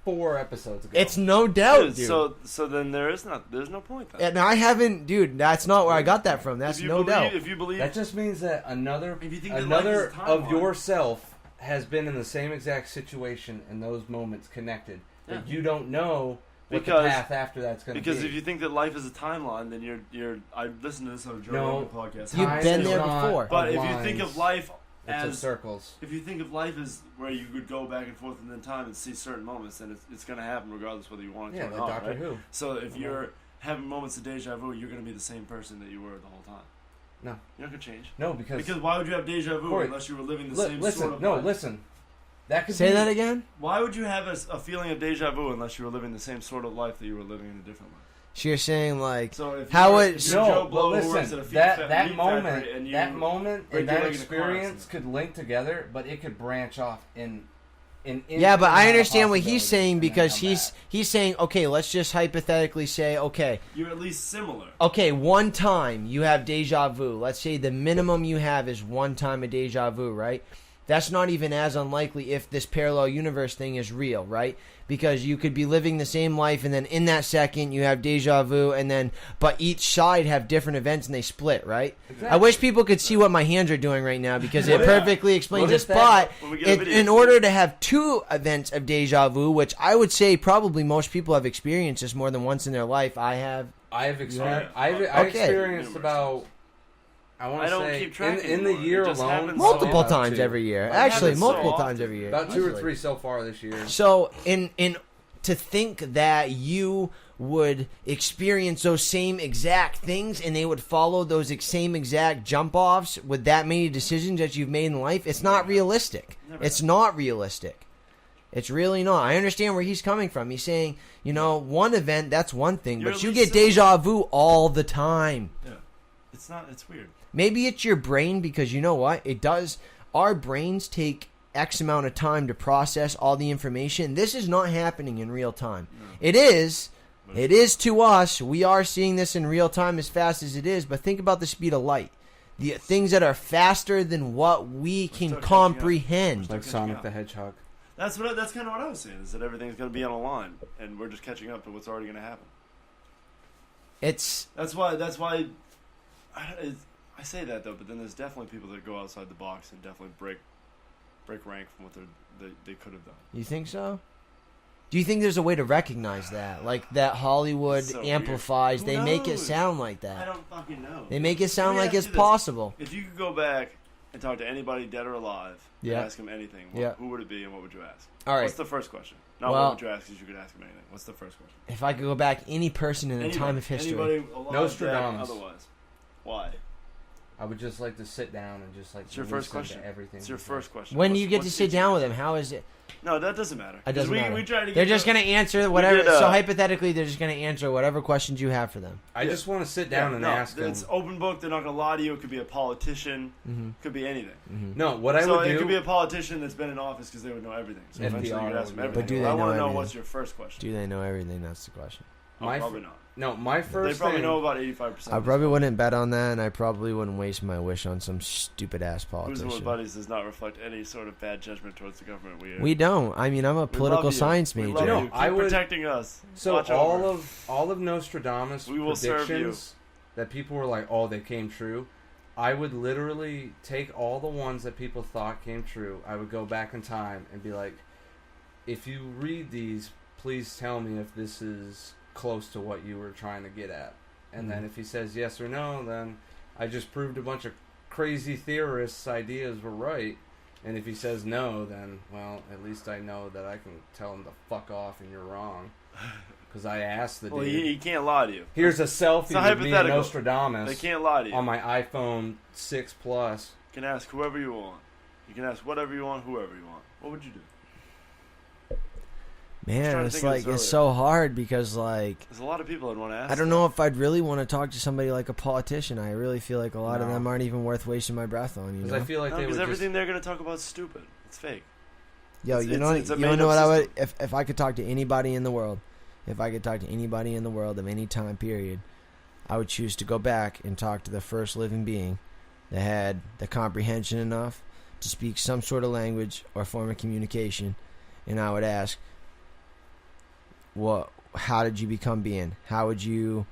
4 episodes ago. It's no doubt, dude. So then there's no point then. And I haven't, dude. That's not where I got that from. That's If you no believe, doubt. If you believe, That just means that another If you think that life is a of timeline. yourself has been in the same exact situation in those moments connected. But Yeah. you don't know what Because- the path after that's going to be. because if you think that life is a timeline, then you're. I listened to this on a Joe No. Rogan podcast. You've Time been is there not before. But of if you think lines, of life it's of as circles. if you think of life as where you could go back and forth in time and see certain moments, then it's going to happen regardless whether you want it to Yeah, or like not. Doctor right? Who. So if you're having moments of deja vu, you're going to be the same person that you were the whole time. No. You're not going to change. No, because Why would you have deja vu Corey, unless you were living the same listen, sort of no, life? listen. That could Say be, that again. Why would you have a feeling of deja vu unless you were living the same sort of life that you were living in a different life? So you're saying like So if How you're, it- if you're No, Joe but Blow who works listen, at a that meat moment, factory and you that moment, break and your that leg in a car experience accident. could link together, but it could branch off in. Yeah, but I understand what he's possibilities saying and then because come he's saying, okay, let's just hypothetically say, okay, you're at least similar. one time you have deja vu. Let's say the minimum you have is one time of deja vu, right? That's not even as unlikely if this parallel universe thing is real, right? Because you could be living the same life and then in that second you have deja vu and then, but each side have different events and they split, right? Exactly. I wish people could see what my hands are doing right now because it perfectly explains What this. if that- But When we get a video in for order to have 2 events of deja vu, which I would say probably most people have experienced this more than once in their life, I have. I've experienced. Yeah. I've Okay. experienced Numerous about. I want I to don't say keep track in the anymore. year It just alone, happens Multiple about times 2. every year. It Actually, happens so multiple often. times every year. About 2 or Easily. 3 so far this year. So, in to think that you would experience those same exact things and they would follow those same exact jump offs with that many decisions that you've made in life, it's not realistic. Never. It's not realistic. It's really not. I understand where he's coming from. He's saying, one event, that's one thing, You're but at you least get deja vu all the time. Yeah, it's not. It's weird. Maybe it's your brain because you know what? It does. Our brains take X amount of time to process all the information. This is not happening in real time. No. It is. But It is to us. We are seeing this in real time as fast as it is. But think about the speed of light. The things that are faster than what we can still catching up. comprehend. Like catching Sonic up. the Hedgehog. That's kind of what I was saying. Is that everything's going to be on a line, and we're just catching up to what's already going to happen. It's That's why. I say that though, but then there's definitely people that go outside the box and definitely break rank from what they could have done. You think so? Do you think there's a way to recognize that? Like that Hollywood So amplifies, weird. they Who make it knows? sound like I that. don't fucking know. They make it sound Let me like ask it's you this. possible. If you could go back and talk to anybody dead or alive Yeah. and ask him anything, Yeah. who would it be and what would you ask? All right. What's the first question? Not Well- what would you ask, because you could ask him anything. What's the first question? If I could go back any person in a Anybody- time of history. Anybody alive, Nostradamus. dead, otherwise. Why? I would just like to sit down and just like It's your first listen to question. everything. It's your he says. first question. When do you get to What's sit each- down with them? How is it? No, that doesn't matter. It 'Cause doesn't matter. We tried to They're get just the- going to answer whatever. did, So hypothetically, they're just going to answer whatever questions you have for them. I just want to sit down and ask them. It's open book. They're not going to lie to you. It could be a politician. Mm-hmm. Could be anything. Mm-hmm. No, what I So would it do. could be a politician that's been in office because they would know everything. So FDR eventually you could ask them would know everything. But do they I know want to know everything? what's your first question. Do they know everything? That's the question. Oh, My probably not. No, my first They probably thing, know about 85%. I probably wouldn't bet on that, and I probably wouldn't waste my wish on some stupid ass Boozin' with politician. Buddies does not reflect any sort of bad judgment towards the government. We don't. I mean, I'm a political science We major. love No, you. Keep I would- protecting us. So Watch all over. of Nostradamus We will serve you. predictions that people were like, oh, they came true. I would literally take all the ones that people thought came true. I would go back in time and be like, if you read these, please tell me if this is close to what you were trying to get at. And then if he says yes or no, then I just proved a bunch of crazy theorists' ideas were right. And if he says no, then, well, at least I know that I can tell him to fuck off and you're wrong. Because I asked the Well, dude. he can't lie to you. Here's a selfie It's a with me and hypothetical. Nostradamus They can't lie to you. on my iPhone 6 Plus. You can ask whoever you want. You can ask whatever you want, whoever you want. What would you do? Man, trying to it's think of like this it's so hard because like There's a lot of people I'd want to ask. I don't know if I'd really want to talk to somebody like a politician. I really feel like a lot of No. them aren't even worth wasting my breath on. You Because know? I feel like No, they would because just... everything they're going to talk about is stupid. It's fake. Yo, It's- you know, it's a you know made-up what I would system. if I could talk to anybody in the world, if I could talk to anybody in the world of any time period, I would choose to go back and talk to the first living being that had the comprehension enough to speak some sort of language or form of communication, and I would ask, "What? How did you become being? How would you,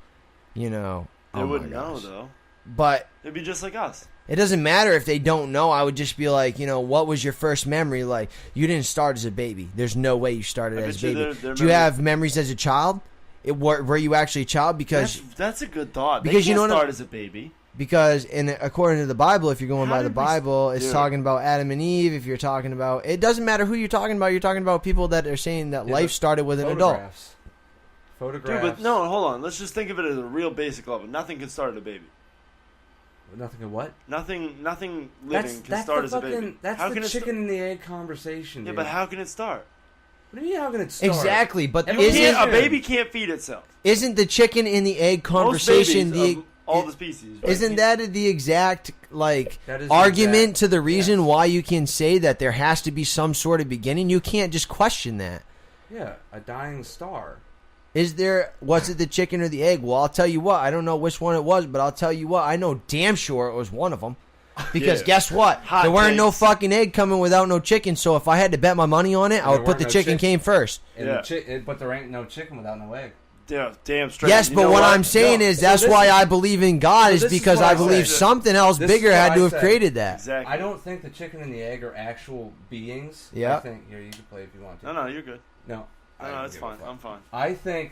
you know?" They oh my wouldn't know, gosh. though. But They'd be just like us. it doesn't matter if they don't know. I would just be like, you know, what was your first memory? Like, you didn't start as a baby. There's no way you started I as a bet you baby. their Do you memory- have memories as a child? Were you actually a child? That's a good thought. because They you can't know what start as a baby. Because according to the Bible, if you're going How by the did we- Bible, it's Dude. talking about Adam and Eve. If you're talking about, it doesn't matter who you're talking about. You're talking about people that are saying that Yeah, life but started with an adult. Photographs. Dude, but no, hold on. Let's just think of it as a real basic level. Nothing can start as a baby. Nothing of what? Nothing living can start the as a fucking, baby. That's How the can it chicken and the egg conversation, Yeah, dude. but how can it start? What do you mean, how can it start? Exactly, but You isn't A baby can't feed itself. the chicken and the egg conversation Most babies of all the species. Right? Isn't that the exact like That is the argument exact- to the reason yes. why you can say that there has to be some sort of beginning? You can't just question that. Yeah, a dying star. Was it the chicken or the egg? Well, I'll tell you what. I don't know which one it was, but I'll tell you what. I know damn sure it was one of them. Because Yeah. guess what? Hot there weren't no takes. fucking egg coming without no chicken. So if I had to bet my money on it, I There would put weren't the no chicken chicken. came first. And Yeah. but there ain't no chicken without no egg. Yeah, damn straight. Yes, You but know what I'm saying No. is So that's this why is- I believe in God so is this is because what I I believe said. something else This is bigger what had I to have said. created that. Exactly. I don't think the chicken and the egg are actual beings. Yeah. I think here you can play if you want to. No, you're good. No, I No, don't it's give a fine. fuck. I'm fine. I think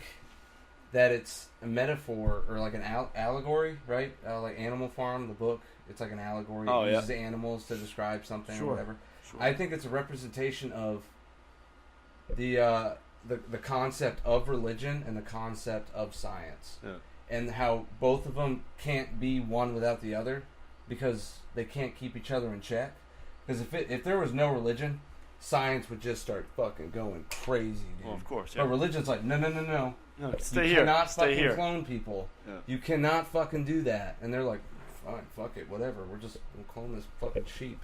that it's a metaphor or like an allegory, right? Like Animal Farm, the book. It's like an allegory. Oh, It yeah. uses animals to describe something Sure. or whatever. Sure. I think it's a representation of the concept of religion and the concept of science, Yeah. and how both of them can't be one without the other because they can't keep each other in check. Because if there was no religion, science would just start fucking going crazy, dude. Well, of course. But Yeah. religion's like, no. No, stay You here. cannot Stay fucking here. clone people. Yeah. You cannot fucking do that. And they're like, fine, fuck it, whatever. We'll clone this fucking sheep.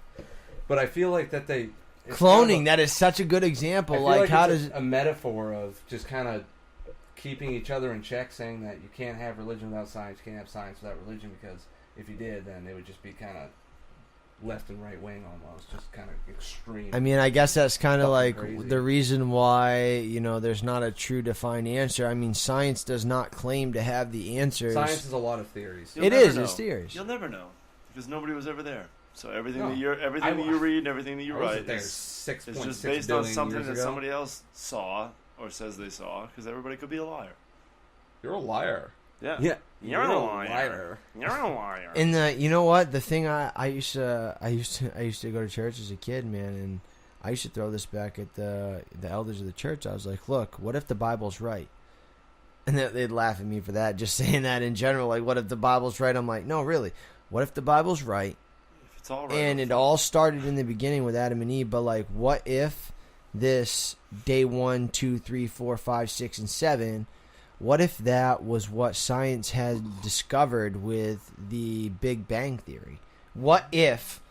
But I feel like that it's Cloning, kind of that is such a good I example. feel Like, how it's does a metaphor of just kind of keeping each other in check, saying that you can't have religion without science, you can't have science without religion, because if you did, then it would just be kind of left and right wing almost, just kind of extreme. I mean, I guess that's kind of Fucking like crazy. the reason why, you know, there's not a true defined answer. I mean, science does not claim to have the answers. Science is a lot of theories. You'll It never is, know. it's theories. You'll never know because nobody was ever there. So everything No. that you read and everything that you I wasn't write there is 6.6 just based billion on something years that ago. somebody else saw or says they saw because everybody could be a liar. You're a liar. Yeah. You're a liar. liar. You're a liar. And you know what? The thing I used to go to church as a kid, man, and I used to throw this back at the elders of the church. I was like, look, what if the Bible's right? And they'd laugh at me for that, just saying that in general. Like, what if the Bible's right? I'm like, no, really. What if the Bible's right? If it's all right. And it all started in the beginning with Adam and Eve, but like, what if this day 1, 2, 3, 4, 5, 6, and 7? What if that was what science had discovered with the Big Bang Theory? What if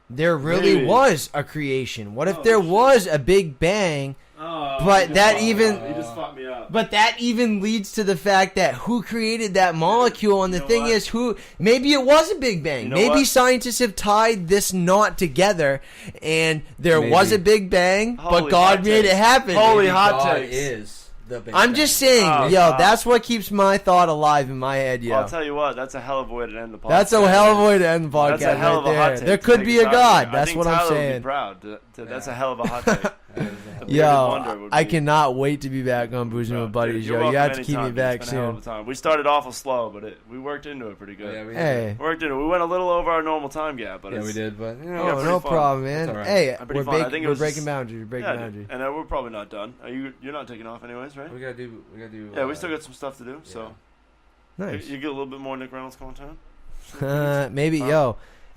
there really Maybe. was a creation? What if Oh, there shit. was a Big Bang? Oh, But that even- You just fucked me up. But that even leads to the fact that who created that molecule, and the thing is, maybe it was a Big Bang. Maybe scientists have tied this knot together, and there was a Big Bang, but God made it happen. Holy hot takes. Is the Big I'm Bang. just saying, that's what keeps my thought alive in my head, yo. I'll tell you what, that's a hell of a way to end the podcast. That's a hell of a way to end the podcast. That's a hell of a hot take. There could be a God. That's what I'm Tyler saying. would be proud. That's a hell of a hot take. Yo, I cannot wait to be back on Boozin with Buddies, yo. You have to keep me back soon. We started awful slow, but we worked into it pretty good. Yeah, we worked into it. We went a little over our normal time gap, but we did. But no problem, man. Right. Hey, we're breaking boundaries. We're breaking boundaries. And we're probably not done. You're not taking off anyways, right? We gotta do. Yeah, we still got some stuff to do. So nice. You get a little bit more Nick Reynolds content. Maybe,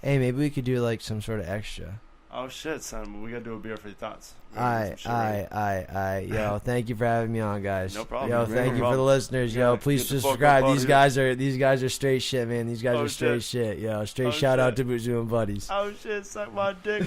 maybe we could do like some sort of extra. Oh shit, son! We gotta do a beer for your thoughts. Yo, thank you for having me on, guys. No problem. Yo, thank you for the listeners. Yo, please subscribe. These guys are straight shit, man. These guys are straight shit. Yo, straight shout out to Boozin Buddies. Oh shit, suck my dick.